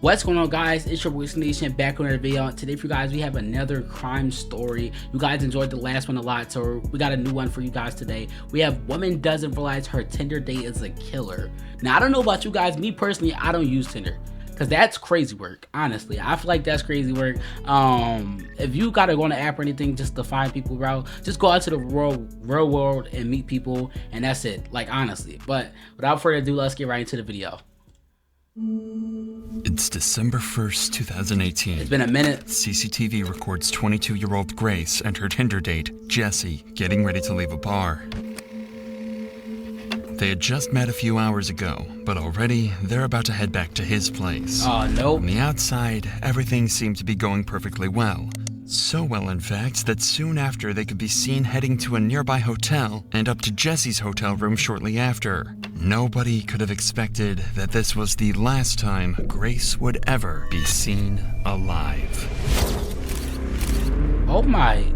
What's going on, guys? It's your boy Nation back on another video. Today for you guys, we have another crime story. You guys enjoyed the last one a lot, so we got a new one for you guys today. We have woman doesn't realize her Tinder date is a killer. Now, I don't know about you guys. Me personally, I don't use Tinder because that's crazy work. Honestly, I feel like that's crazy work. If you gotta go on the app or anything just to find people, bro, just go out to the real world and meet people, and that's it. Like, honestly. But without further ado, let's get right into the video. It's December 1st, 2018. It's been a minute. CCTV records 22-year-old Grace and her Tinder date, Jesse, getting ready to leave a bar. They had just met a few hours ago, but already they're about to head back to his place. Oh, no. On the outside, everything seemed to be going perfectly well. So well, in fact, that soon after they could be seen heading to a nearby hotel and up to Jesse's hotel room shortly after. Nobody could have expected that this was the last time Grace would ever be seen alive. Oh my.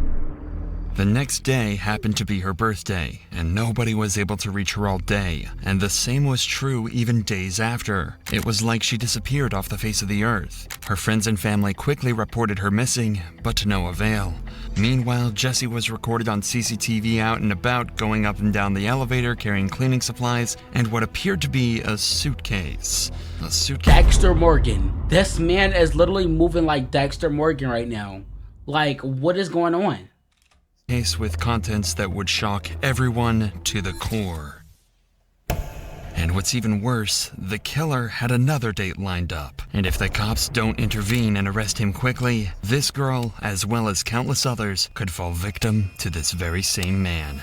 The next day happened to be her birthday, and nobody was able to reach her all day, and the same was true even days after. It was like she disappeared off the face of the earth. Her friends and family quickly reported her missing, but to no avail. Meanwhile, Jesse was recorded on CCTV out and about, going up and down the elevator, carrying cleaning supplies, and what appeared to be a suitcase. Dexter Morgan. This man is literally moving like Dexter Morgan right now. Like, what is going on? Case with contents that would shock everyone to the core. And what's even worse, the killer had another date lined up. And if the cops don't intervene and arrest him quickly, this girl, as well as countless others, could fall victim to this very same man.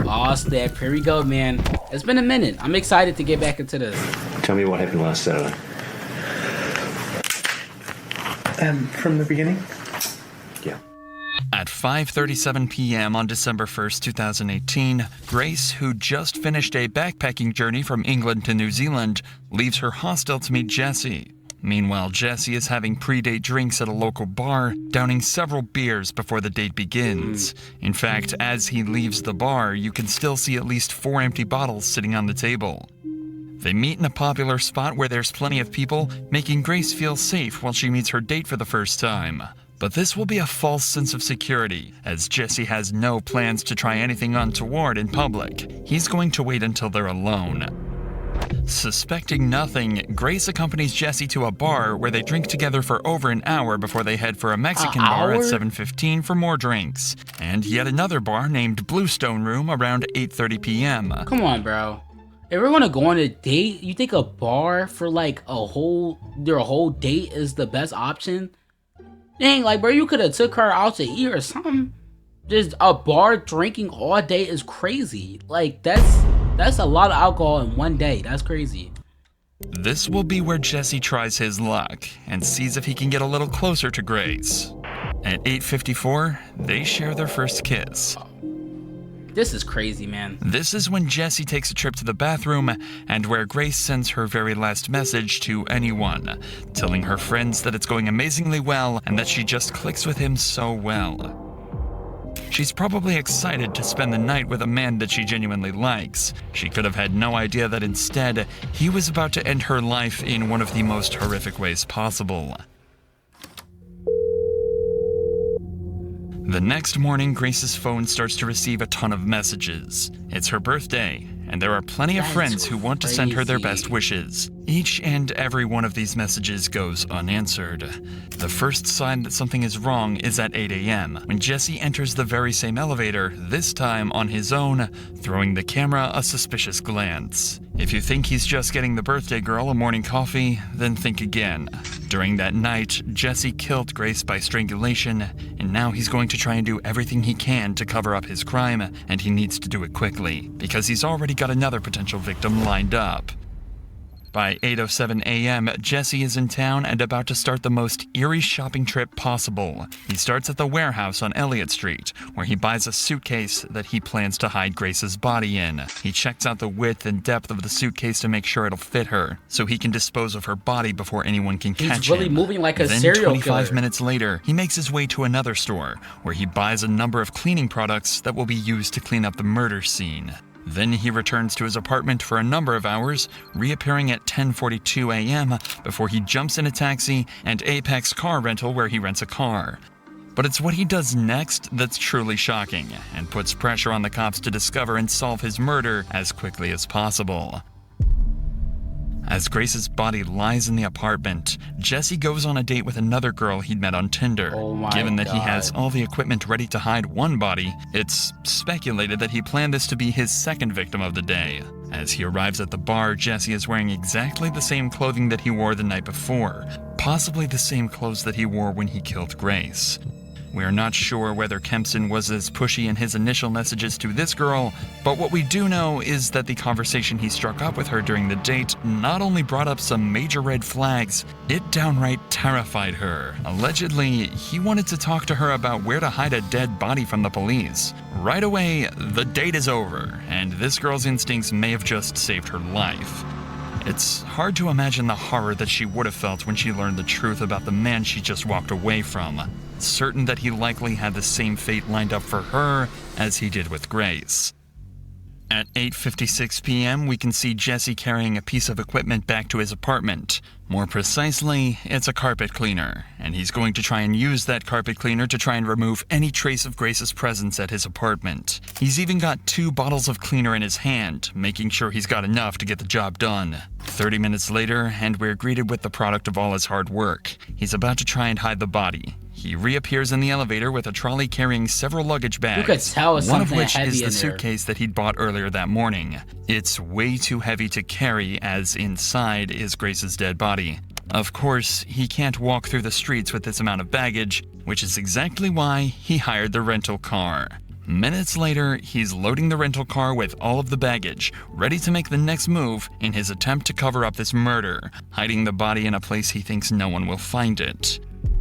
Oh snap, here we go, man. It's been a minute. I'm excited to get back into this. Tell me what happened last Saturday. From the beginning? Yeah. At 5:37 p.m. on December 1st, 2018, Grace, who just finished a backpacking journey from England to New Zealand, leaves her hostel to meet Jesse. Meanwhile, Jesse is having pre-date drinks at a local bar, downing several beers before the date begins. In fact, as he leaves the bar, you can still see at least 4 empty bottles sitting on the table. They meet in a popular spot where there's plenty of people, making Grace feel safe while she meets her date for the first time. But this will be a false sense of security, as Jesse has no plans to try anything untoward in public. He's going to wait until they're alone. Suspecting nothing, Grace accompanies Jesse to a bar where they drink together for over an hour before they head for a Mexican bar at 7:15 for more drinks, and yet another bar named Bluestone Room around 8:30 p.m. Come on, bro. If we're gonna go on a date, you think a bar for like their whole date is the best option? Dang, like, bro, you could have took her out to eat or something. Just a bar drinking all day is crazy. Like, that's a lot of alcohol in one day. That's crazy. This will be where Jesse tries his luck and sees if he can get a little closer to Grace. At 8:54, they share their first kiss. This is crazy, man. This is when Jesse takes a trip to the bathroom and where Grace sends her very last message to anyone, telling her friends that it's going amazingly well and that she just clicks with him so well. She's probably excited to spend the night with a man that she genuinely likes. She could have had no idea that instead, he was about to end her life in one of the most horrific ways possible. The next morning, Grace's phone starts to receive a ton of messages. It's her birthday, and there are plenty of friends who want to send her their best wishes. Each and every one of these messages goes unanswered. The first sign that something is wrong is at 8 a.m., when Jesse enters the very same elevator, this time on his own, throwing the camera a suspicious glance. If you think he's just getting the birthday girl a morning coffee, then think again. During that night, Jesse killed Grace by strangulation, and now he's going to try and do everything he can to cover up his crime, and he needs to do it quickly, because he's already got another potential victim lined up. By 8:07 a.m., Jesse is in town and about to start the most eerie shopping trip possible. He starts at the warehouse on Elliott Street, where he buys a suitcase that he plans to hide Grace's body in. He checks out the width and depth of the suitcase to make sure it'll fit her, so he can dispose of her body before anyone can catch him. He's really moving like a Then, serial 25 killer. minutes later, he makes his way to another store, where he buys a number of cleaning products that will be used to clean up the murder scene. Then he returns to his apartment for a number of hours, reappearing at 10:42 a.m. before he jumps in a taxi and Apex Car Rental where he rents a car. But it's what he does next that's truly shocking and puts pressure on the cops to discover and solve his murder as quickly as possible. As Grace's body lies in the apartment, Jesse goes on a date with another girl he'd met on Tinder. Oh my Given that he God. has all the equipment ready to hide one body, it's speculated that he planned this to be his second victim of the day. As he arrives at the bar, Jesse is wearing exactly the same clothing that he wore the night before, possibly the same clothes that he wore when he killed Grace. We are not sure whether Kempson was as pushy in his initial messages to this girl, but what we do know is that the conversation he struck up with her during the date not only brought up some major red flags, it downright terrified her. Allegedly, he wanted to talk to her about where to hide a dead body from the police. Right away, the date is over, and this girl's instincts may have just saved her life. It's hard to imagine the horror that she would have felt when she learned the truth about the man she just walked away from, certain that he likely had the same fate lined up for her as he did with Grace. At 8:56 p.m., we can see Jesse carrying a piece of equipment back to his apartment. More precisely, it's a carpet cleaner, and he's going to try and use that carpet cleaner to try and remove any trace of Grace's presence at his apartment. He's even got 2 bottles of cleaner in his hand, making sure he's got enough to get the job done. 30 minutes later, and we're greeted with the product of all his hard work. He's about to try and hide the body. He reappears in the elevator with a trolley carrying several luggage bags, You could tell it's one of something which heavy is the in there. suitcase that he'd bought earlier that morning. It's way too heavy to carry, as inside is Grace's dead body. Of course, he can't walk through the streets with this amount of baggage, which is exactly why he hired the rental car. Minutes later, he's loading the rental car with all of the baggage, ready to make the next move in his attempt to cover up this murder, hiding the body in a place he thinks no one will find it.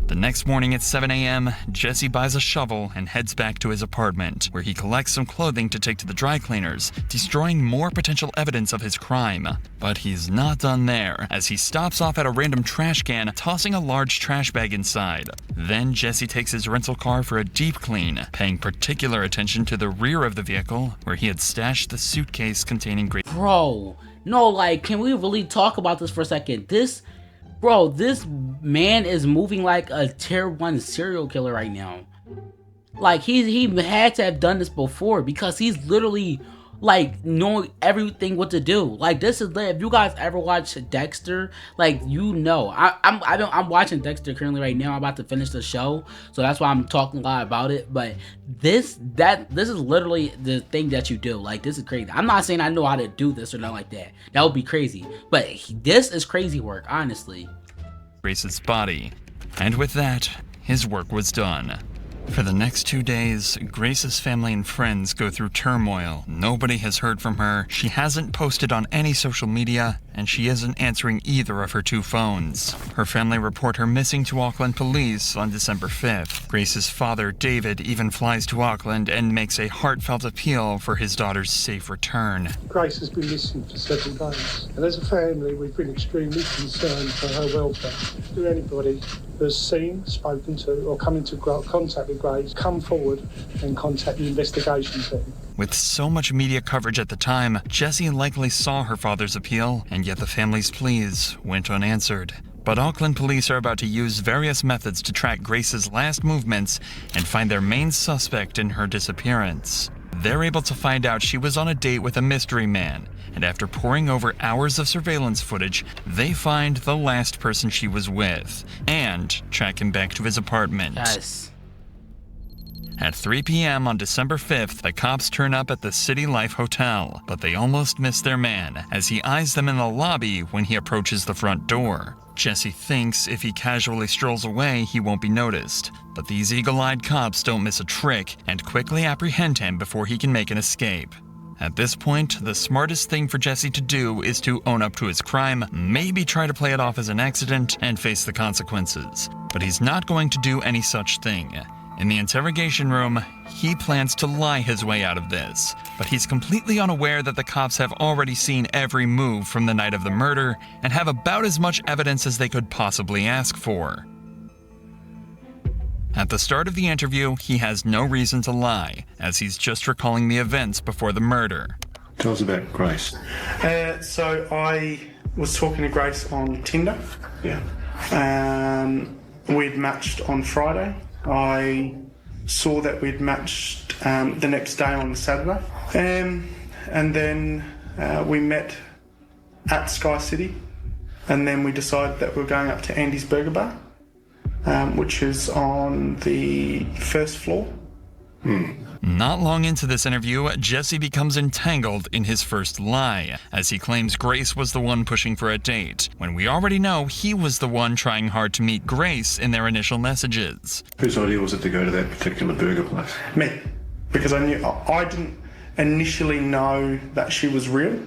The next morning at 7 a.m., Jesse buys a shovel and heads back to his apartment, where he collects some clothing to take to the dry cleaners, destroying more potential evidence of his crime. But he's not done there, as he stops off at a random trash can, tossing a large trash bag inside. Then Jesse takes his rental car for a deep clean, paying particular attention to the rear of the vehicle, where he had stashed the suitcase containing Grace. Bro, no, like, can we really talk about this for a second? This man is moving like a tier 1 serial killer right now. Like, he had to have done this before, because he's literally like knowing everything what to do. Like, this is, if you guys ever watch Dexter, like, you know, I'm watching Dexter currently right now. I'm about to finish the show, so that's why I'm talking a lot about it. But this is literally the thing that you do. Like, this is crazy. I'm not saying I know how to do this or nothing like that. That would be crazy. But this is crazy work, honestly. Grace's body. And with that, his work was done. For the next 2 days, Grace's family and friends go through turmoil. Nobody has heard from her, she hasn't posted on any social media, and she isn't answering either of her 2 phones. Her family report her missing to Auckland police on December 5th. Grace's father, David, even flies to Auckland and makes a heartfelt appeal for his daughter's safe return. Grace has been missing for several days, and as a family we've been extremely concerned for her welfare. Do anybody who has seen, spoken to, or come into contact with Grace come forward and contact the investigation team? With so much media coverage at the time, Jesse likely saw her father's appeal, and yet the family's pleas went unanswered. But Auckland police are about to use various methods to track Grace's last movements and find their main suspect in her disappearance. They're able to find out she was on a date with a mystery man, and after poring over hours of surveillance footage, they find the last person she was with, and track him back to his apartment. Yes. At 3 p.m. on December 5th, the cops turn up at the City Life Hotel, but they almost miss their man, as he eyes them in the lobby when he approaches the front door. Jesse thinks if he casually strolls away, he won't be noticed. But these eagle-eyed cops don't miss a trick and quickly apprehend him before he can make an escape. At this point, the smartest thing for Jesse to do is to own up to his crime, maybe try to play it off as an accident, and face the consequences. But he's not going to do any such thing. In the interrogation room, he plans to lie his way out of this, but he's completely unaware that the cops have already seen every move from the night of the murder and have about as much evidence as they could possibly ask for. At the start of the interview, he has no reason to lie, as he's just recalling the events before the murder. Tell us about Grace. So I was talking to Grace on Tinder. Yeah. We'd matched on Friday. I saw that we'd matched the next day on Saturday. And then we met at Sky City. And then we decided that we were going up to Andy's Burger Bar, which is on the first floor. Not long into this interview, Jesse becomes entangled in his first lie, as he claims Grace was the one pushing for a date, when we already know he was the one trying hard to meet Grace in their initial messages. Whose idea was it to go to that particular burger place? Me. Because I didn't initially know that she was real.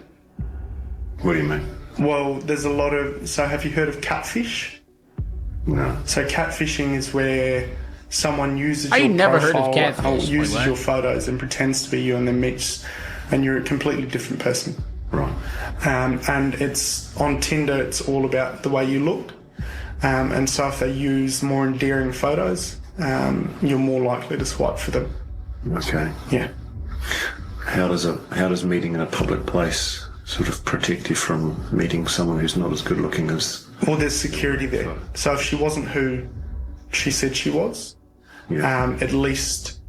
What do you mean? Well, there's a lot of... So have you heard of catfish? No. So catfishing is where someone uses I your never heard profile, of catfish. uses Wait, your what? photos and pretends to be you and then meets, and you're a completely different person. Right. And it's on Tinder, it's all about the way you look. And so if they use more endearing photos, you're more likely to swipe for them. Okay. Yeah. How does meeting in a public place sort of protect you from meeting someone who's not as good looking as... Well, there's security there. So if she wasn't who she said she was, at least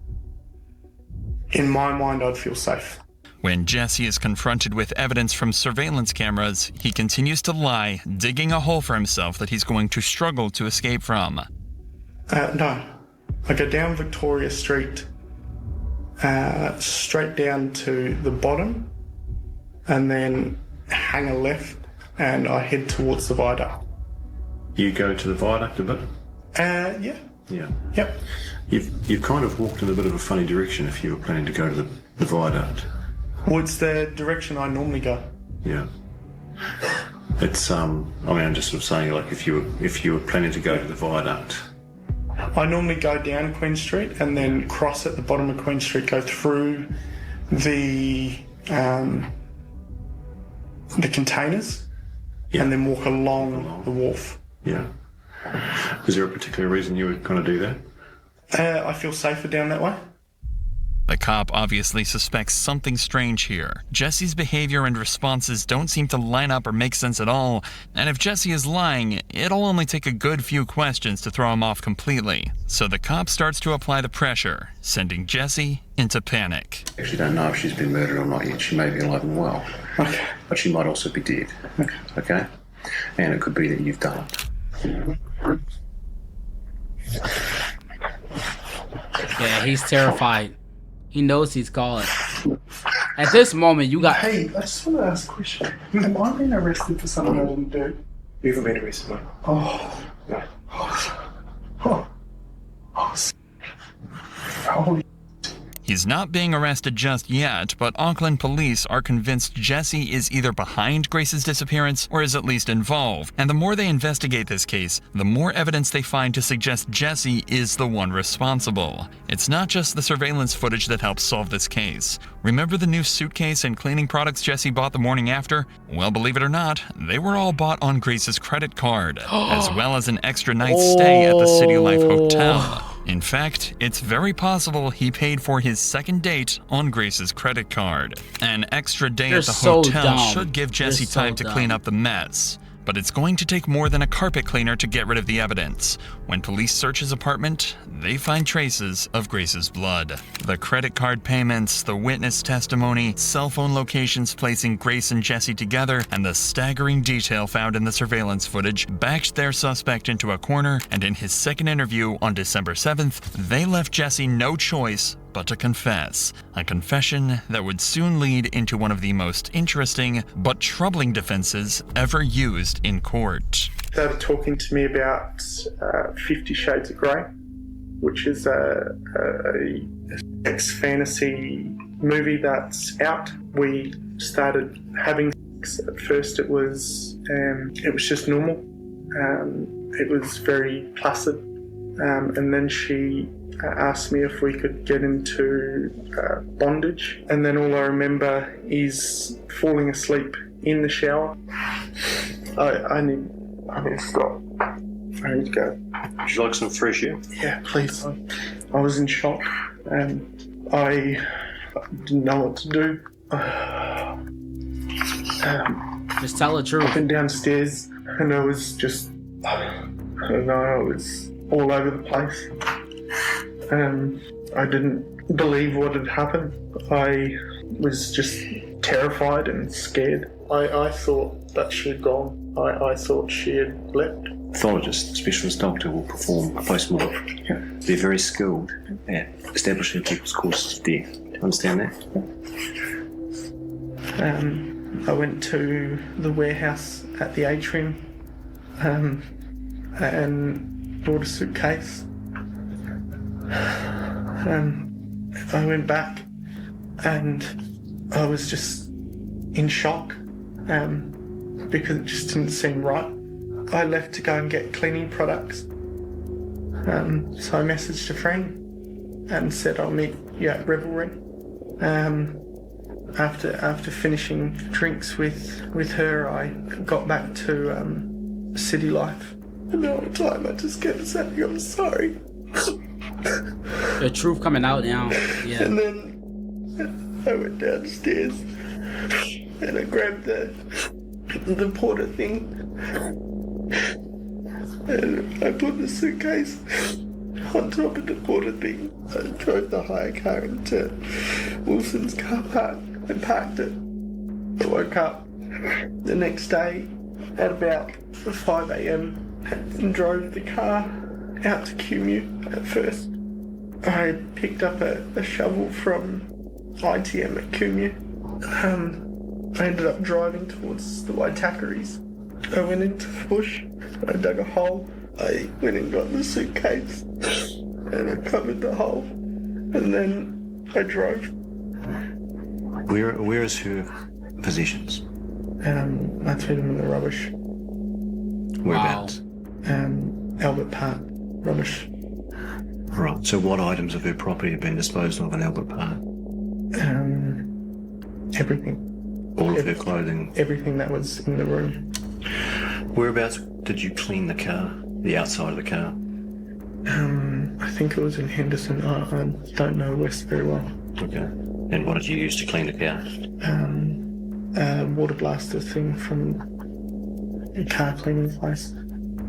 in my mind, I'd feel safe. When Jesse is confronted with evidence from surveillance cameras, he continues to lie, digging a hole for himself that he's going to struggle to escape from. No. I go down Victoria Street, straight down to the bottom, and then hang a left, and I head towards the viaduct. You go to the viaduct a bit? Yeah. Yeah. Yep. You've kind of walked in a bit of a funny direction if you were planning to go to the viaduct. Well, it's the direction I normally go. Yeah. It's I mean, I'm just sort of saying, like, if you were planning to go to the viaduct. I normally go down Queen Street and then cross at the bottom of Queen Street, go through the containers, and then walk along the wharf. Yeah. Is there a particular reason you were going to do that? I feel safer down that way. The cop obviously suspects something strange here. Jesse's behavior and responses don't seem to line up or make sense at all, and if Jesse is lying, it'll only take a good few questions to throw him off completely. So the cop starts to apply the pressure, sending Jesse into panic. Actually don't know if she's been murdered or not yet. She may be alive and well. Okay. But she might also be dead. Okay? And it could be that you've done it. Yeah, he's terrified. He knows he's calling. At this moment, you got... Hey, I just want to ask a question. Am I being arrested for something I didn't do? You haven't been arrested, mate. Oh. No. Oh. Holy... He's not being arrested just yet, but Auckland police are convinced Jesse is either behind Grace's disappearance or is at least involved. And the more they investigate this case, the more evidence they find to suggest Jesse is the one responsible. It's not just the surveillance footage that helps solve this case. Remember the new suitcase and cleaning products Jesse bought the morning after? Well, believe it or not, they were all bought on Grace's credit card, as well as an extra night's stay at the City Life Hotel. In fact, it's very possible he paid for his second date on Grace's credit card. An extra day at the hotel should give Jesse time to clean up the mess. But it's going to take more than a carpet cleaner to get rid of the evidence. When police search his apartment, they find traces of Grace's blood. The credit card payments, the witness testimony, cell phone locations placing Grace and Jesse together, and the staggering detail found in the surveillance footage backed their suspect into a corner, and in his second interview on December 7th, they left Jesse no choice but to confess. A confession that would soon lead into one of the most interesting but troubling defenses ever used in court. They were talking to me about 50 Shades of Grey, which is a sex fantasy movie that's out. We started having sex. At first it was just normal. It was very placid. And then she asked me if we could get into bondage. And then all I remember is falling asleep in the shower. I need to stop. I need to go. Would you like some fresh air? Yeah, please. I was in shock and I didn't know what to do. Just tell the truth. Went downstairs and I was just, I don't know, I was all over the place. I didn't believe what had happened. I was just terrified and scared. I thought that she had gone. I thought she had left. Pathologist, specialist doctor, will perform a post-mortem. Yeah. They're very skilled at establishing people's causes of death. Do you understand that? I went to the warehouse at the atrium and bought a suitcase. I went back and I was just in shock because it just didn't seem right. I left to go and get cleaning products. So I messaged a friend and said I'll meet you at Revelry. After finishing drinks with her, I got back to city life. And the whole time I just kept saying, I'm sorry. The truth coming out now. Yeah. And then I went downstairs and I grabbed the porter thing and I put the suitcase on top of the porter thing. I drove the hire car into Wilson's car park and parked it. I woke up the next day at about 5 a.m. and drove the car out to Cumu. At first I picked up a shovel from ITM at Cumu. I ended up driving towards the Waitakaris. I went into the bush, I dug a hole, I went and got the suitcase and I covered the hole and then I drove. Where is her possessions? I threw them in the rubbish. Whereabouts? Albert Park, rubbish. Right, so what items of her property have been disposed of in Albert Park? Everything. All of her clothing? Everything that was in the room. Whereabouts did you clean the car? The outside of the car? I think it was in Henderson. I don't know West very well. Okay. And what did you use to clean the car? Water blaster thing from a car cleaning place.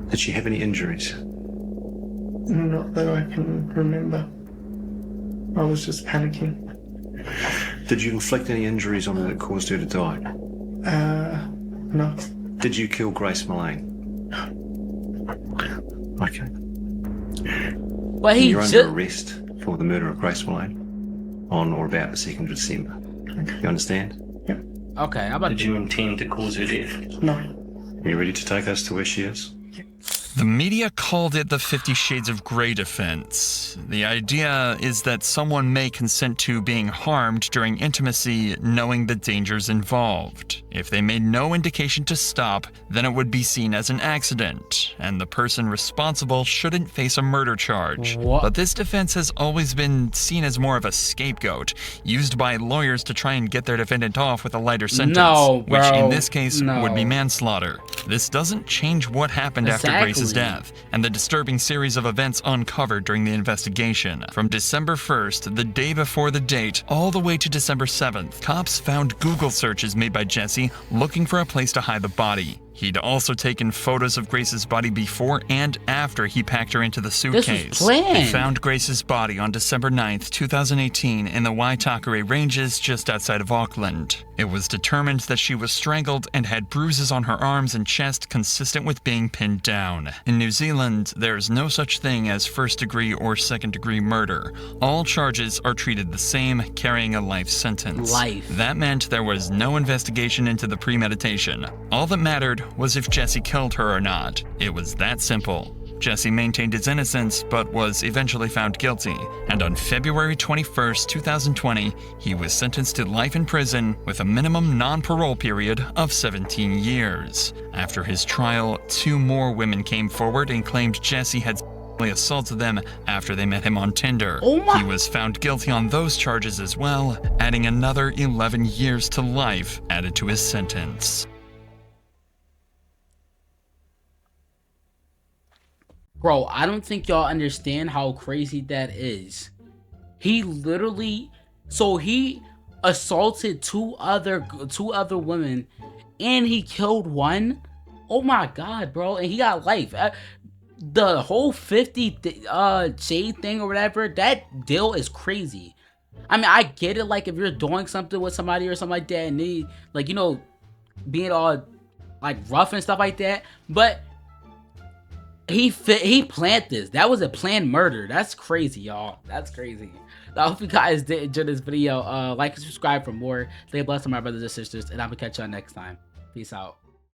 Did she have any injuries? Not that I can remember. I was just panicking. Did you inflict any injuries on her that caused her to die? No. Did you kill Grace Mullane? Okay. But he You're just... under arrest for the murder of Grace Mullane on or about the 2nd of December. Okay. You understand? Yep. Okay, how about... Did you intend to cause her death? No. Are you ready to take us to where she is? The media called it the 50 Shades of Grey defense. The idea is that someone may consent to being harmed during intimacy knowing the dangers involved. If they made no indication to stop, then it would be seen as an accident, and the person responsible shouldn't face a murder charge. What? But this defense has always been seen as more of a scapegoat, used by lawyers to try and get their defendant off with a lighter sentence, No, bro. which in this case No. would be manslaughter. This doesn't change what happened after Grace's death, and the disturbing series of events uncovered during the investigation. From December 1st, the day before the date, all the way to December 7th, cops found Google searches made by Jesse looking for a place to hide the body. He'd also taken photos of Grace's body before and after he packed her into the suitcase. This was planned. They found Grace's body on December 9th, 2018 in the Waitakere Ranges just outside of Auckland. It was determined that she was strangled and had bruises on her arms and chest consistent with being pinned down. In New Zealand, there's no such thing as first-degree or second-degree murder. All charges are treated the same, carrying a life sentence. Life. That meant there was no investigation into the premeditation. All that mattered was if Jesse killed her or not. It was that simple. Jesse maintained his innocence, but was eventually found guilty, and on February 21st, 2020, he was sentenced to life in prison with a minimum non-parole period of 17 years. After his trial, 2 more women came forward and claimed Jesse had sexually assaulted them after they met him on Tinder. Oh my- He was found guilty on those charges as well, adding another 11 years to life added to his sentence. Bro, I don't think y'all understand how crazy that is. He literally, so he assaulted two other women and he killed one. Oh my god, bro, and he got life. The whole 50 shade thing or whatever, that deal is crazy. I mean, I get it, like if you're doing something with somebody or something like that, and they, like, you know, being all like rough and stuff like that, but he planned this. That was a planned murder. That's crazy, y'all. That's crazy. I hope you guys did enjoy this video. Like and subscribe for more. Stay blessed, my brothers and sisters, and I'm gonna catch y'all next time. Peace out.